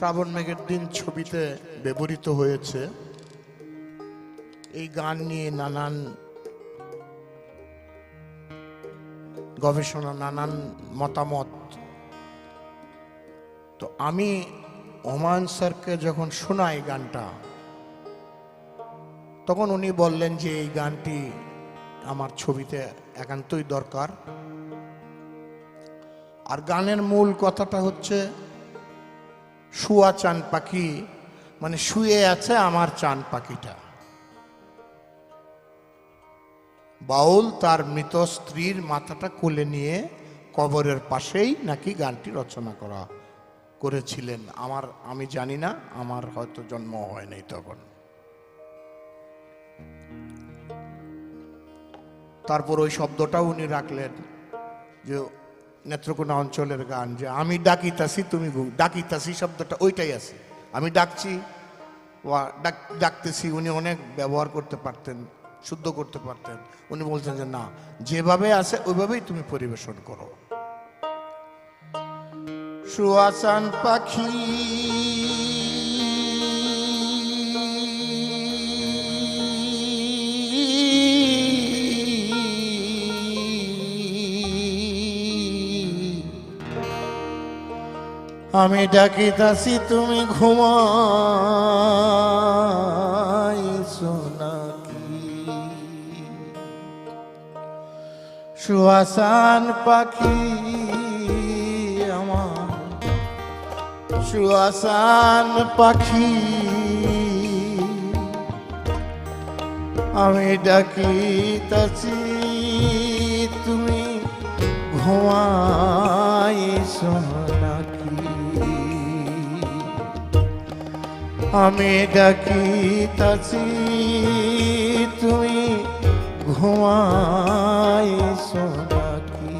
শ্রাবণ মেঘের দিন ছবিতে ব্যবহৃত হয়েছে। এই গান নিয়ে নানান গবেষণা, নানান মতামত। তো আমি হুমায়ুন স্যারকে যখন শোনাই গানটা, তখন উনি বললেন যে এই গানটি আমার ছবিতে একান্তই দরকার। আর গানের মূল কথাটা হচ্ছে শুয়া চান পাখি, মানে শুয়ে আছে আমার চান পাখিটা। বাউল তার মৃত স্ত্রীর মাথাটা কোলে নিয়ে কবরের পাশেই নাকি গানটি রচনা করেছিলেন। আমি জানি না, আমার হয়তো জন্ম হয় নাই তখন। তারপর ওই শব্দটাও উনি রাখলেন যে নেত্রকোনা অঞ্চলের গান, যে আমি ডাকিতাছি তুমি ডাকিতাছি শব্দটা ওইটাই আছে। আমি ডাকছি, ডাকতেছি, উনি অনেক ব্যবহার করতে পারতেন, শুদ্ধ করতে পারতেন। উনি বলছেন যে না, যেভাবে আছে ওইভাবেই তুমি পরিবেশন করো। শুয়াচান পাখি আমি ডাকিতাছি তুমি ঘুমাইছো নাকি? শুয়াচান পাখি আমার, শুয়াচান পাখি আমি ডাকিতাছি তুমি ঘুমাইছো নাকি? আমি ডাকিতাছি তুমি ঘুমাইছো নাকি?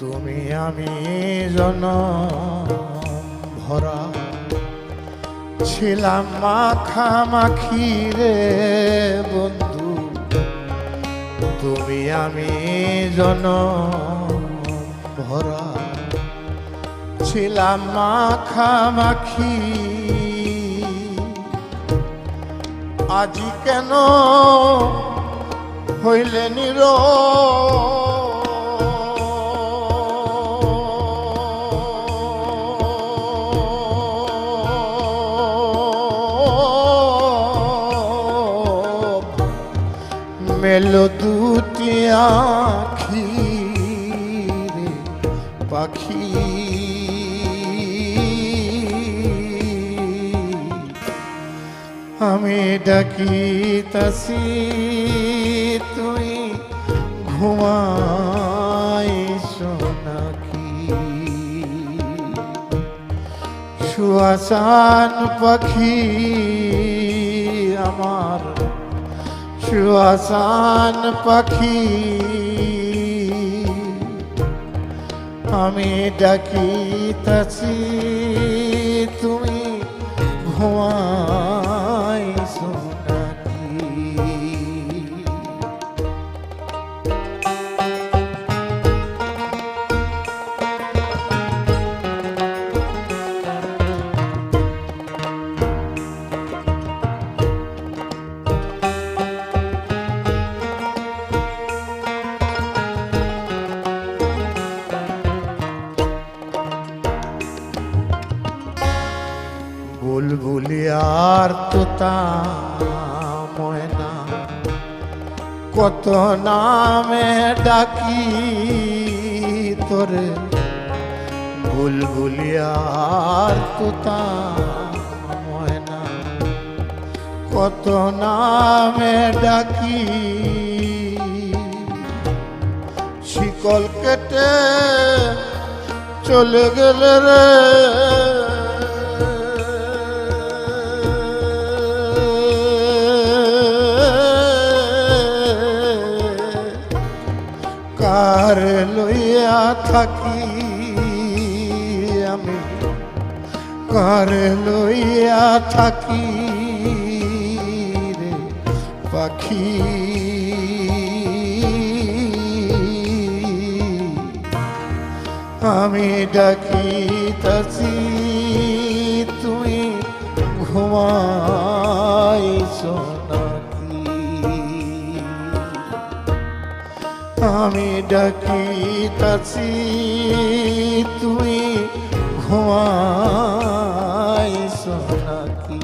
তুমি আমি জনম ভরা ছিলাম মাখামাখি রে বন্ধু। তুমি আমি জনম ভরা ছিলাম মাখামাখি। আজি কেন হইলে নীরব? মেলো দুটি আখি রে পাখি, আমি ডাকিতাছি তুই ঘুমাইছো নাকি? শুয়াচান পাখি আমার, শুয়াচান পাখি আমি ডাকিতাছি তুমি ঘুমাইছো নাকি? বুলবুলি আর তোতা ময়না কত নামে ডাকি তোরে। বুলবুলি আর তোতা ময়না কত নামে ডাকি। শিকল কেটে চলে গেলে রে কার লইয়া থাকি আমি, কার লইয়া থাকি রে পাখি। আমি ডাকিতাছি তুমি ঘুমাইছো নাকি, আমি ডাকিতাছি তুমি ঘুমাইছো নাকি।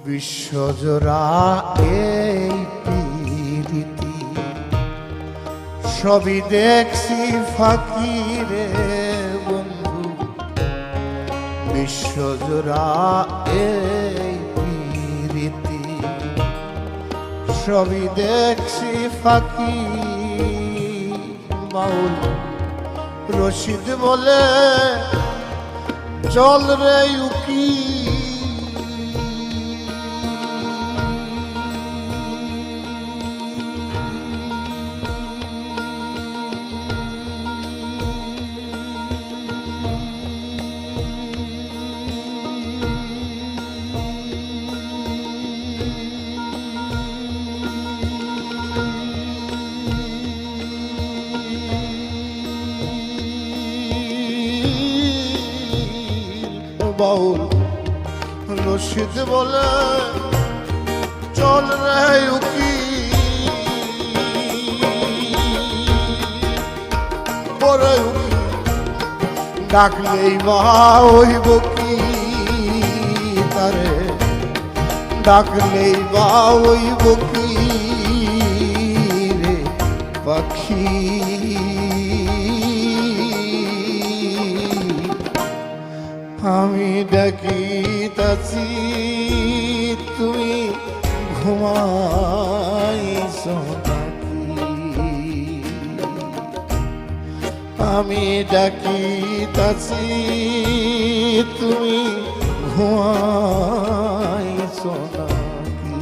বিশ্বজোড়া এই পীরিতি সবই দেখছি ফাঁকি রে বন্ধু, বিশ্বজোড়া এই পীরিতি সবই দেখছি ফাঁকি। বাউল রশিদ বলে চল রে উকি, বাউল রশিদ বলে চল রে উকি, বড় উকি ডাকলেই বা হইব কি তারে, ডাকলেই বা হইব কি রে পাখি। আমি ডাকিতাছি তুমি ঘুমাইছো নাকি, আমি ডাকিতাছি তুমি ঘুমাইছো নাকি।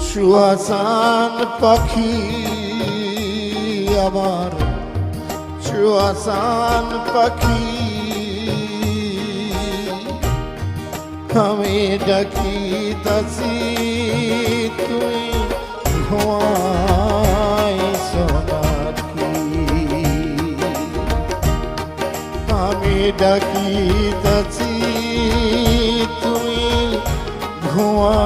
সুহাসান পাখি আমার, সুহাসান পাখি আমি ডাকিতাছি তুই ঘুমাইছো নাকি, আমি ডাকিতাছি তুমি ঘুমা